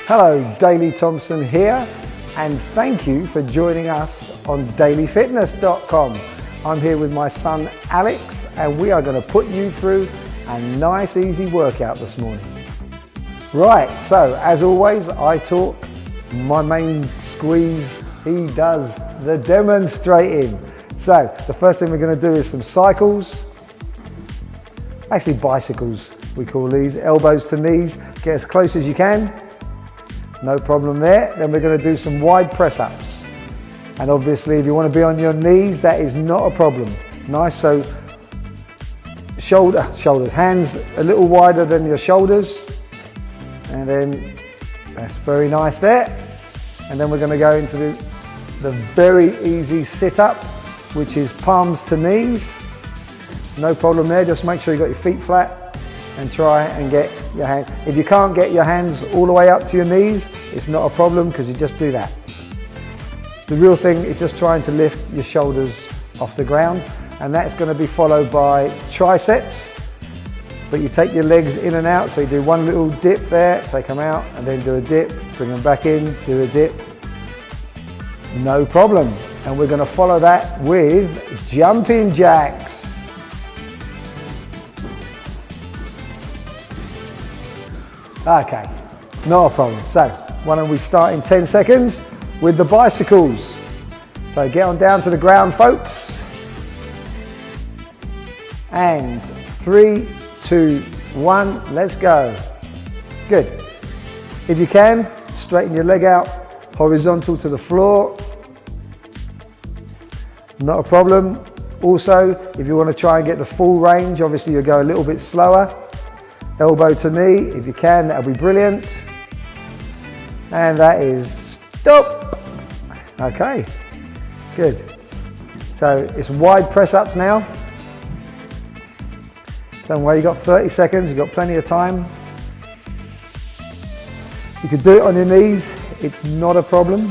Hello, Daley Thompson here, and thank you for joining us on dailyfitness.com. I'm here with my son Alex, and we are going to put you through a nice easy workout this morning. Right, so as always I talk, my main squeeze, he does the demonstrating. So the first thing we're going to do is some cycles, actually bicycles we call these, elbows to knees, get as close as you can. No problem there. Then we're going to do some wide press ups. And obviously if you want to be on your knees, that is not a problem. Nice, so shoulders, hands a little wider than your shoulders. And then that's very nice there. And then we're going to go into the very easy sit up, which is palms to knees. No problem there, just make sure you got your feet flat and try and get your hands. If you can't get your hands all the way up to your knees, it's not a problem because you just do that. The real thing is just trying to lift your shoulders off the ground, and that's going to be followed by triceps. But you take your legs in and out, so you do one little dip there, take them out, and then do a dip, bring them back in, do a dip. No problem. And we're going to follow that with jumping jacks. Okay, not a problem. So why don't we start in 10 seconds with the bicycles. So get on down to the ground, folks. And 3, 2, 1, let's go. Good. If you can, straighten your leg out, horizontal to the floor. Not a problem. Also, if you want to try and get the full range, obviously you'll go a little bit slower. Elbow to knee, if you can, that'll be brilliant. And that is stop. Okay, good. So it's wide press ups now. Don't worry, you've got 30 seconds, you've got plenty of time. You can do it on your knees, it's not a problem.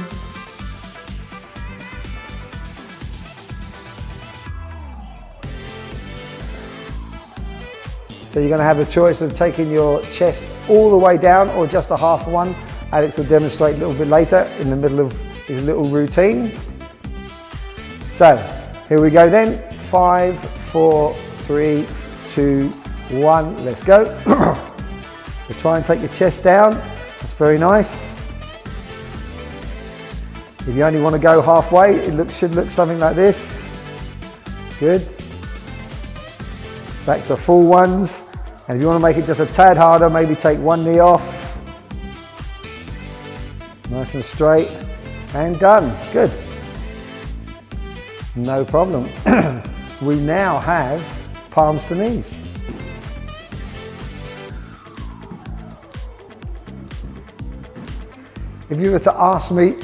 So you're going to have the choice of taking your chest all the way down or just a half one. Alex will demonstrate a little bit later in the middle of his little routine. So here we go then. 5, 4, 3, 2, 1, let's go. So try and take your chest down, that's very nice. If you only want to go halfway, it should look something like this. Good. Back to full ones. And if you want to make it just a tad harder, maybe take one knee off. Nice and straight. And done. Good. No problem. We now have palms to knees. If you were to ask me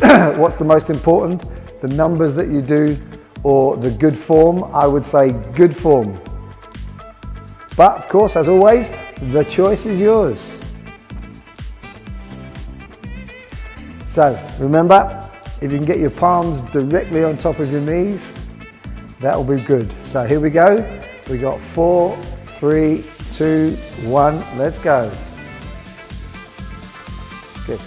what's the most important, the numbers that you do or the good form, I would say good form. But of course, as always, the choice is yours. So remember, if you can get your palms directly on top of your knees, that will be good. So here we go. We got 4, 3, 2, 1, let's go. Good.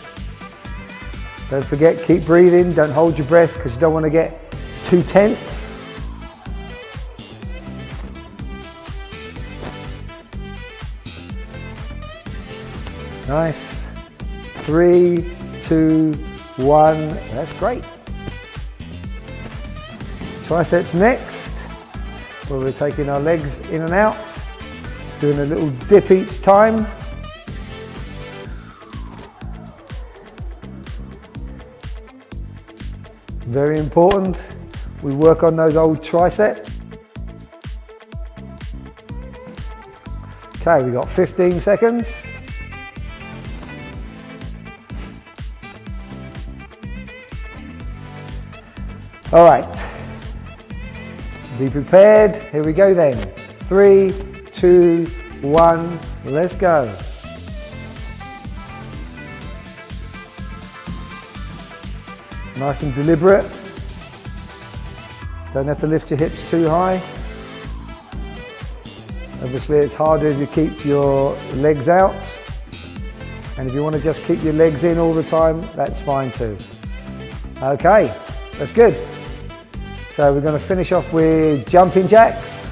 Don't forget, keep breathing, don't hold your breath because you don't want to get too tense. Nice. 3, 2, 1. That's great. Triceps next, where we're taking our legs in and out, doing a little dip each time. Very important. We work on those old triceps. Okay, we got 15 seconds. All right, be prepared. Here we go then. 3, 2, 1, let's go. Nice and deliberate. Don't have to lift your hips too high. Obviously it's harder if you keep your legs out. And if you want to just keep your legs in all the time, that's fine too. Okay, that's good. So we're going to finish off with jumping jacks.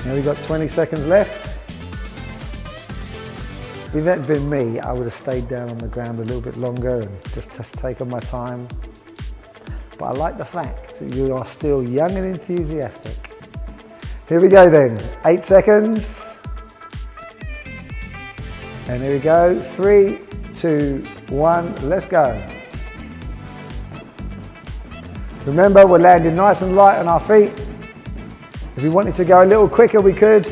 Now we've got 20 seconds left. If that had been me, I would have stayed down on the ground a little bit longer and just taken my time. But I like the fact that you are still young and enthusiastic. Here we go then, 8 seconds. And here we go, 3, 2, 1, let's go. Remember, we're landing nice and light on our feet. If we wanted to go a little quicker, we could.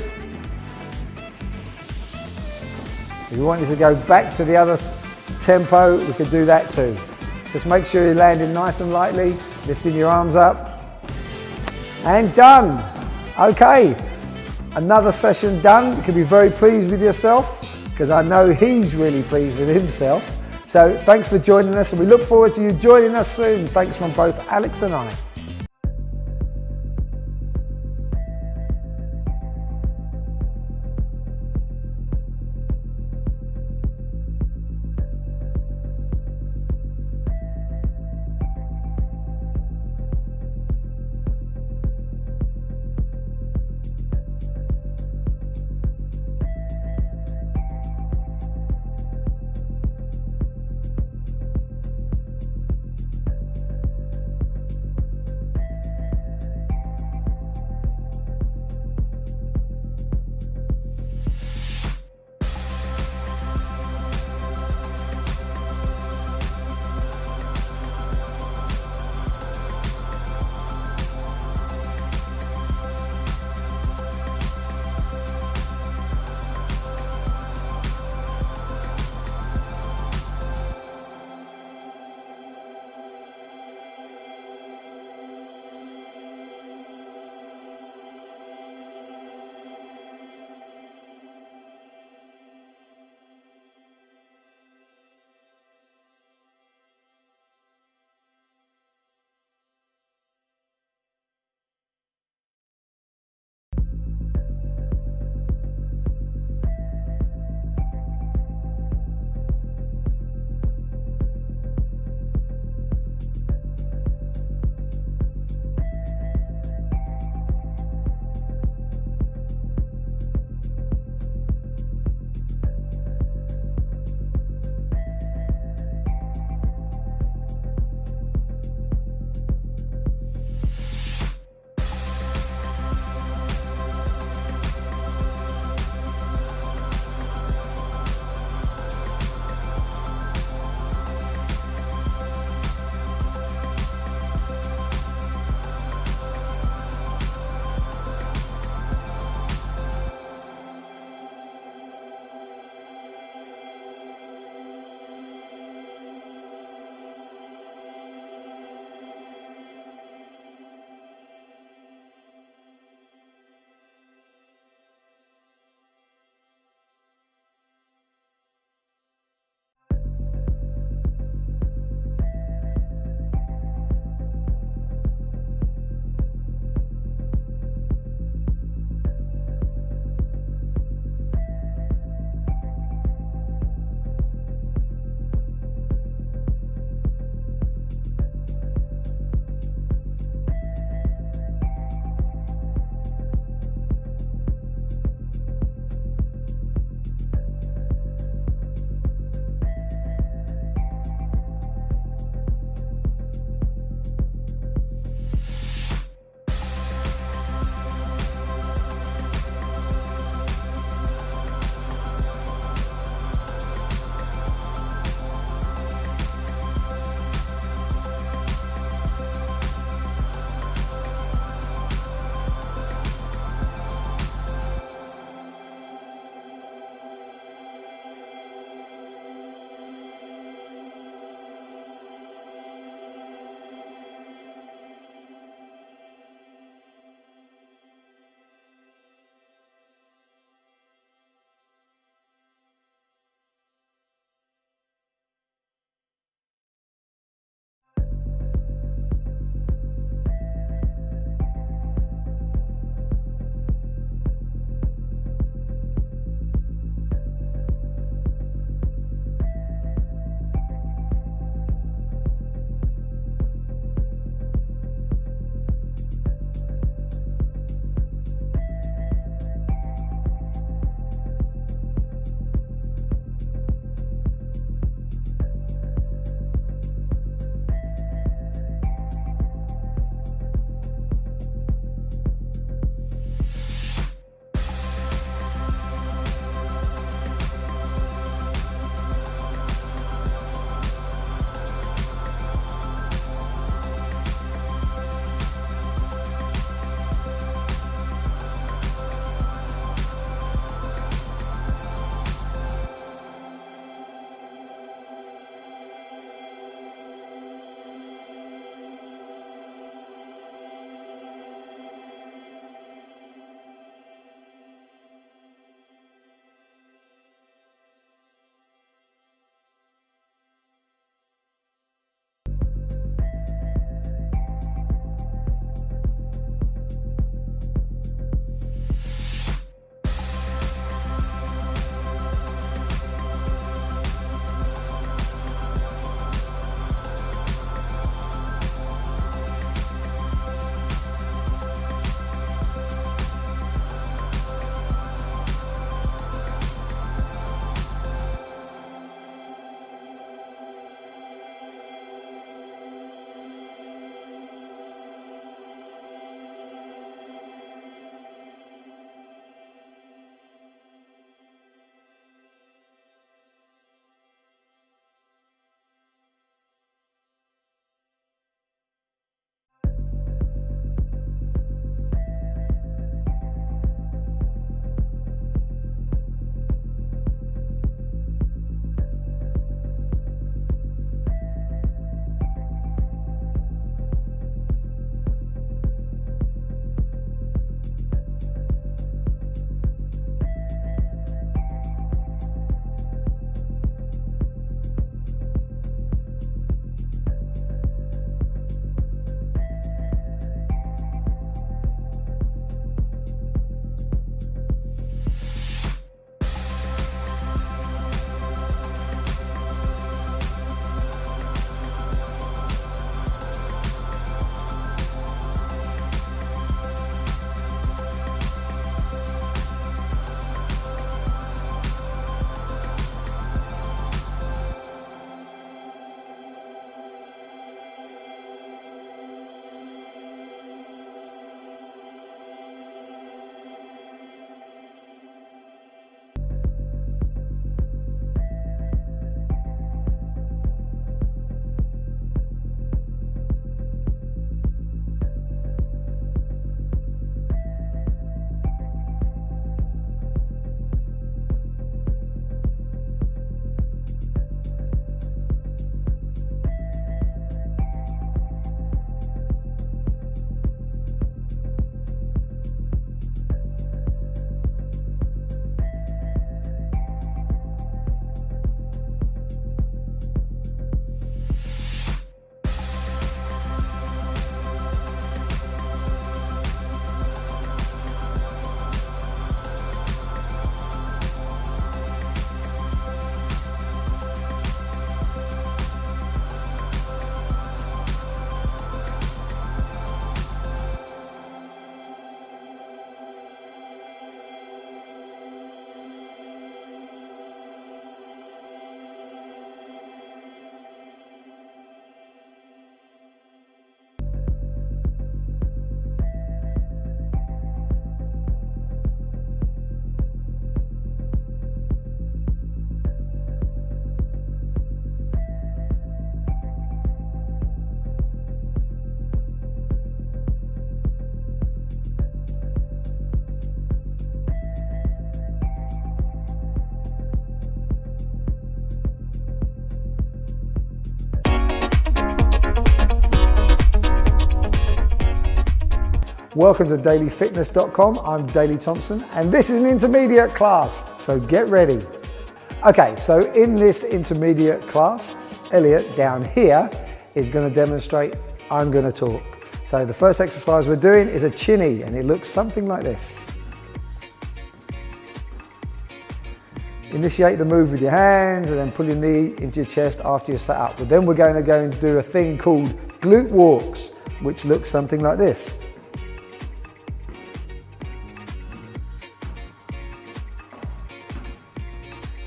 If you wanted to go back to the other tempo, we could do that too. Just make sure you're landing nice and lightly, lifting your arms up. And done. Okay, another session done. You can be very pleased with yourself, because I know he's really pleased with himself. So thanks for joining us, and we look forward to you joining us soon. Thanks from both Alex and I. Welcome to dailyfitness.com. I'm Daley Thompson and this is an intermediate class, so get ready. Okay, so in this intermediate class, Elliot down here is going to demonstrate, I'm going to talk. So the first exercise we're doing is a chinny and it looks something like this. Initiate the move with your hands and then pull your knee into your chest after you're set up. But then we're going to go and do a thing called glute walks, which looks something like this.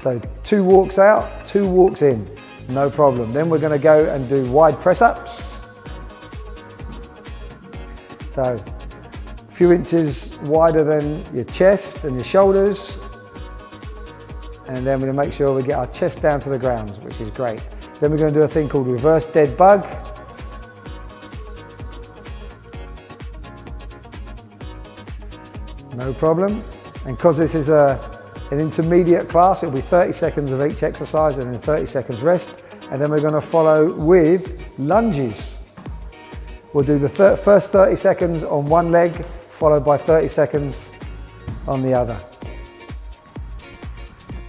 So 2 walks out, 2 walks in, no problem. Then we're going to go and do wide press ups. So a few inches wider than your chest and your shoulders. And then we're going to make sure we get our chest down to the ground, which is great. Then we're going to do a thing called reverse dead bug. No problem. And because this is an intermediate class, it'll be 30 seconds of each exercise and then 30 seconds rest. And then we're going to follow with lunges. We'll do the first 30 seconds on one leg, followed by 30 seconds on the other.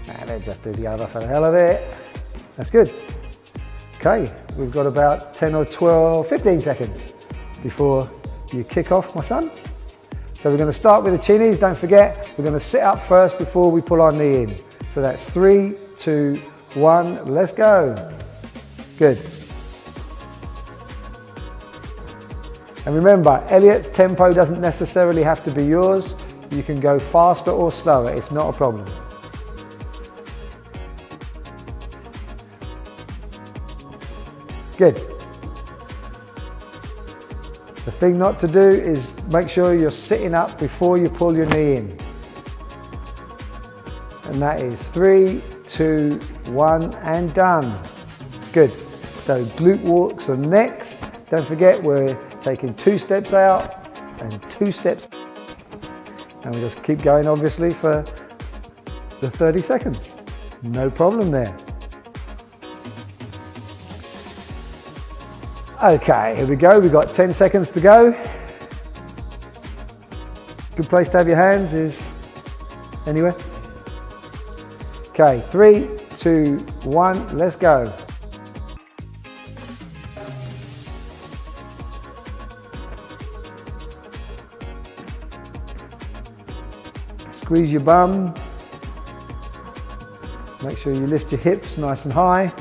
And then just do the other for the hell of it. That's good. Okay, we've got about 10 or 12, 15 seconds before you kick off, my son. So we're going to start with the chinnies. Don't forget, we're going to sit up first before we pull our knee in. So that's 3, 2, 1, let's go. Good. And remember, Elliot's tempo doesn't necessarily have to be yours. You can go faster or slower, it's not a problem. Good. The thing not to do is make sure you're sitting up before you pull your knee in. And that is 3, 2, 1 and done. Good. So glute walks are next. Don't forget we're taking 2 steps out and 2 steps. And we just keep going obviously for the 30 seconds. No problem there. Okay, here we go. We've got 10 seconds to go. Good place to have your hands is anywhere. Okay, 3, 2, 1, let's go. Squeeze your bum. Make sure you lift your hips nice and high.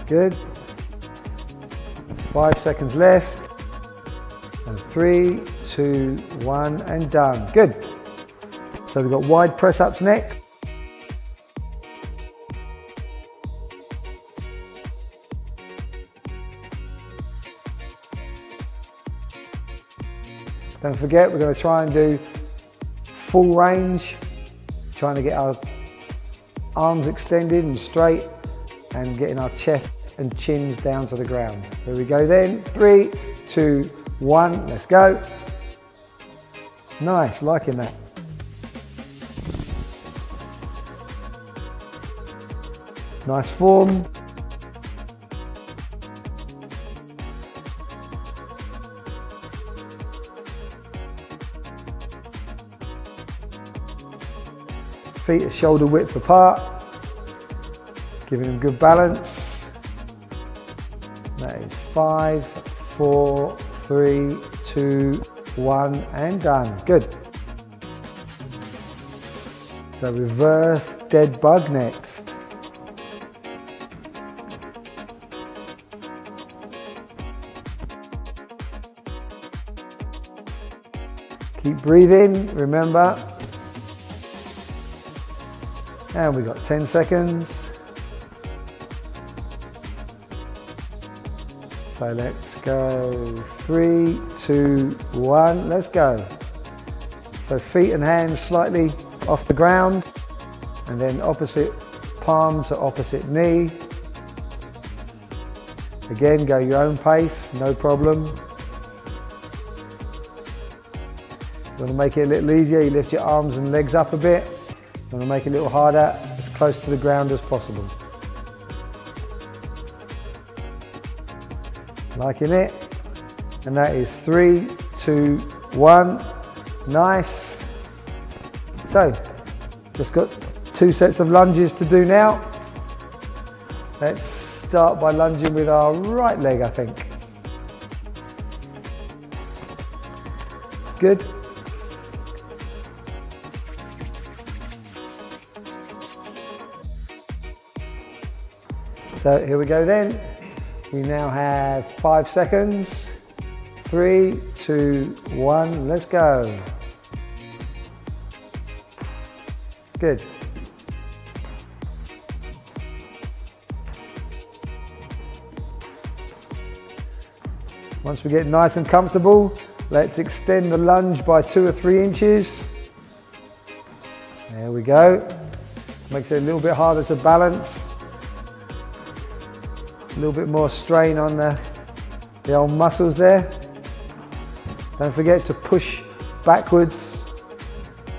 Good. 5 seconds left. And 3, 2, 1 and done. Good. So we've got wide press ups next. Don't forget, we're going to try and do full range, trying to get our arms extended and straight and getting our chest and chins down to the ground. Here we go then. 3, 2, 1, let's go. Nice, liking that. Nice form. Feet are shoulder width apart, giving them good balance. That is 5, 4, 3, 2, 1 and done. Good. So reverse dead bug next. Keep breathing, remember. And we've got 10 seconds. So let's go 3, 2, 1, let's go. So feet and hands slightly off the ground and then opposite palm to opposite knee. Again, go your own pace, no problem. You want to make it a little easier, you lift your arms and legs up a bit. You want to make it a little harder, as close to the ground as possible. Liking it. And that is 3, 2, 1. Nice. So, just got 2 sets of lunges to do now. Let's start by lunging with our right leg, I think. It's good. So here we go then. We now have 5 seconds. 3, 2, 1, let's go. Good. Once we get nice and comfortable, let's extend the lunge by 2 or 3 inches. There we go. Makes it a little bit harder to balance. A little bit more strain on the old muscles there. Don't forget to push backwards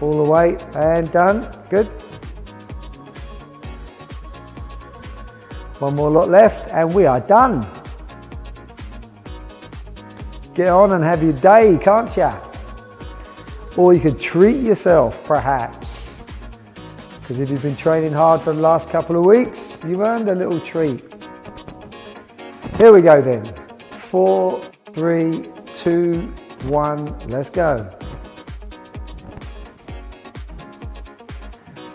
all the way, and done. Good. One more lot left and we are done. Get on and have your day, can't ya? Or you could treat yourself perhaps, because if you've been training hard for the last couple of weeks, you've earned a little treat. Here we go then. 4, 3, 2, 1, let's go.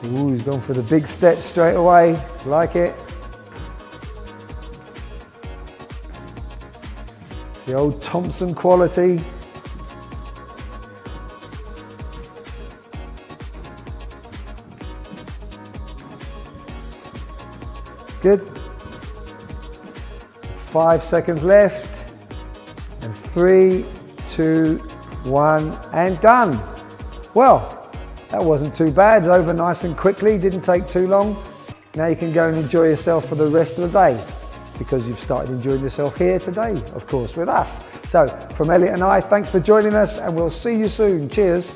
Ooh, he's gone for the big step straight away. Like it. The old Thompson quality. Good. 5 seconds left. And 3, 2, 1, and done. Well, that wasn't too bad. It's over nice and quickly. Didn't take too long. Now you can go and enjoy yourself for the rest of the day, because you've started enjoying yourself here today, of course, with us. So from Elliot and I, thanks for joining us, and we'll see you soon. Cheers.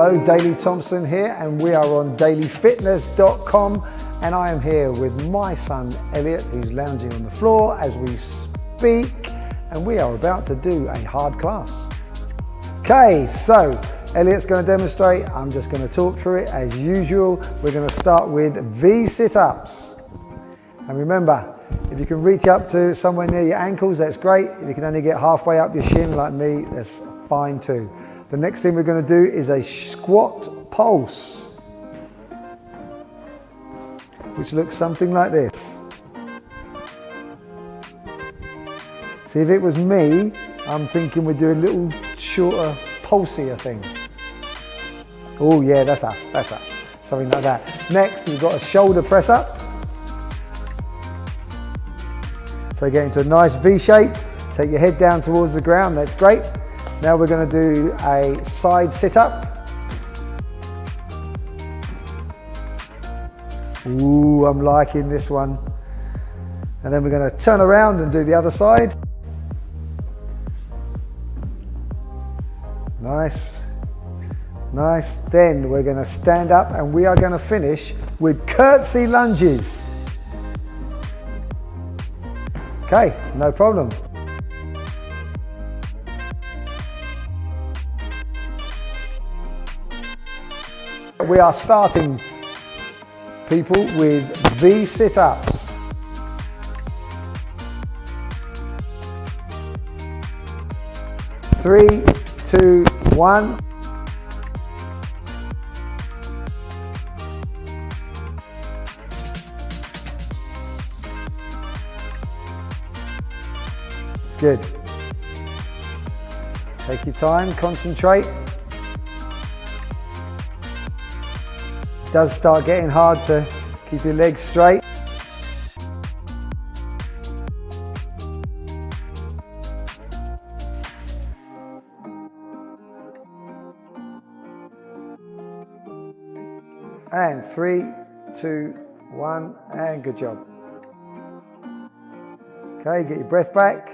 Hello, Daley Thompson here, and we are on dailyfitness.com, and I am here with my son Elliot, who's lounging on the floor as we speak, and we are about to do a hard class. Okay, so Elliot's going to demonstrate. I'm just going to talk through it as usual. We're going to start with V sit-ups. And remember, if you can reach up to somewhere near your ankles, that's great. If you can only get halfway up your shin like me, that's fine too. The next thing we're going to do is a squat pulse, which looks something like this. See, if it was me, I'm thinking we'd do a little shorter, pulsier thing. Oh yeah, that's us, something like that. Next, we've got a shoulder press up. So get into a nice V shape, take your head down towards the ground, that's great. Now we're going to do a side sit-up. Ooh, I'm liking this one. And then we're going to turn around and do the other side. Nice, nice. Then we're going to stand up and we are going to finish with curtsy lunges. Okay, no problem. We are starting, people, with V sit-ups. Three, two, one. It's good. Take your time, concentrate. It does start getting hard to keep your legs straight. And 3, 2, 1, and good job. Okay, get your breath back.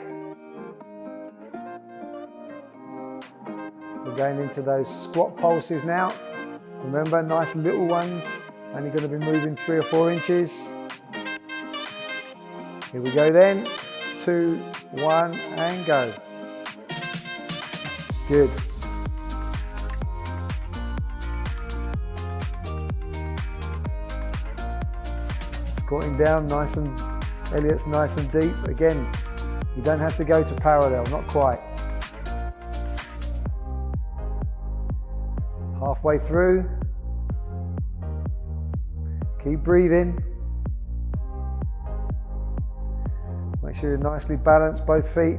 We're going into those squat pulses now. Remember, nice little ones, only going to be moving 3 or 4 inches. Here we go then, 2, 1, and go. Good. Squatting down, Elliot's nice and deep. Again, you don't have to go to parallel, not quite. Halfway through. Keep breathing. Make sure you're nicely balanced, both feet.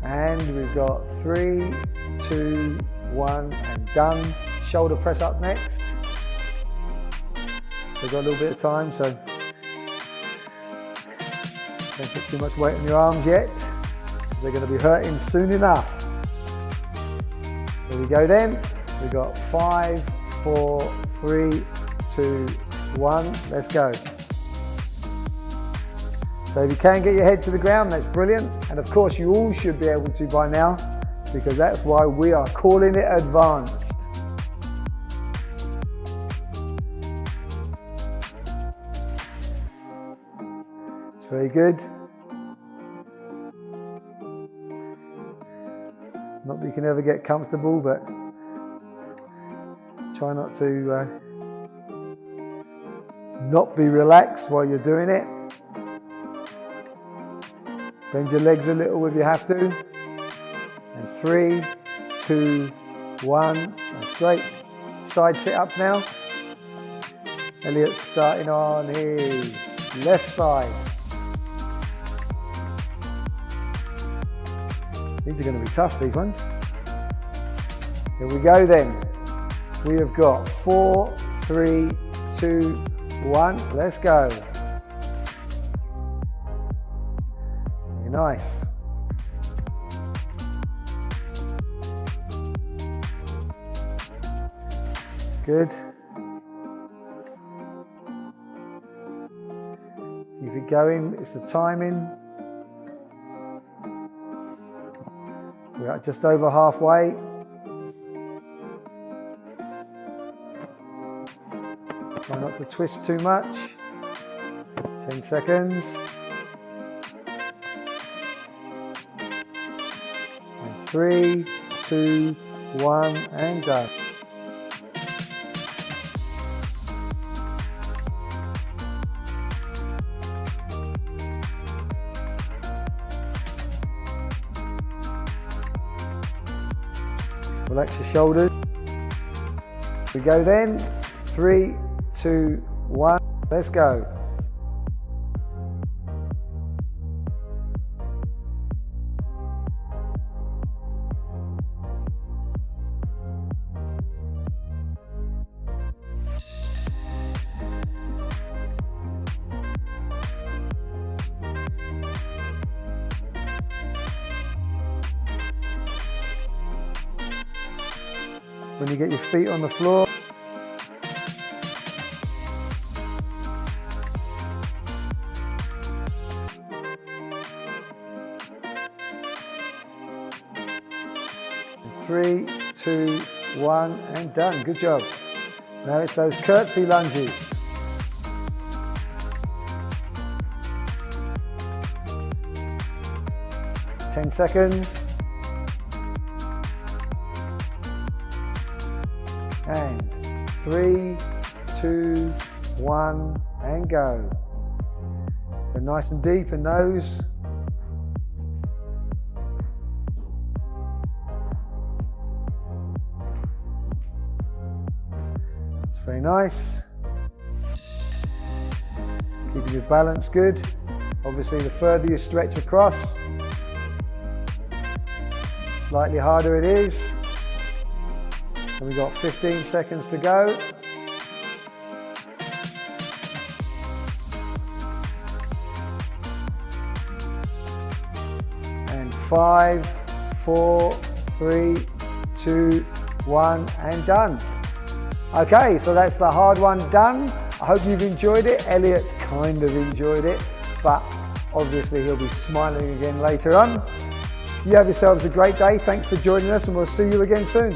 And we've got 3, 2, 1, and done. Shoulder press up next. We've got a little bit of time, so don't put too much weight on your arms yet. They're going to be hurting soon enough. Here we go then. We've got 5, 4, 3, 2, 1. Let's go. So if you can get your head to the ground, that's brilliant. And of course you all should be able to by now, because that's why we are calling it advanced. It's very good. Not that you can ever get comfortable, but try not to not be relaxed while you're doing it. Bend your legs a little if you have to. And 3, 2, 1. That's great. Side sit-ups now. Elliot's starting on his left side. These are going to be tough, these ones. Here we go then. We have got 4, 3, 2, 1. Let's go. Very nice. Good. Keep it going. It's the timing. We're just over halfway. Try not to twist too much. 10 seconds. And 3, 2, 1, and go. Relax your shoulders. We go then. 3, 2, 1. Let's go. When you get your feet on the floor, three, 2, 1, and done. Good job. Now it's those curtsy lunges. Ten seconds. And 3, 2, 1, and go. Go nice and deep in those. That's very nice. Keeping your balance good. Obviously, the further you stretch across, slightly harder it is. And we've got 15 seconds to go. And 5, 4, 3, 2, 1, and done. Okay, so that's the hard one done. I hope you've enjoyed it. Elliot's kind of enjoyed it, but obviously he'll be smiling again later on. You have yourselves a great day. Thanks for joining us, and we'll see you again soon.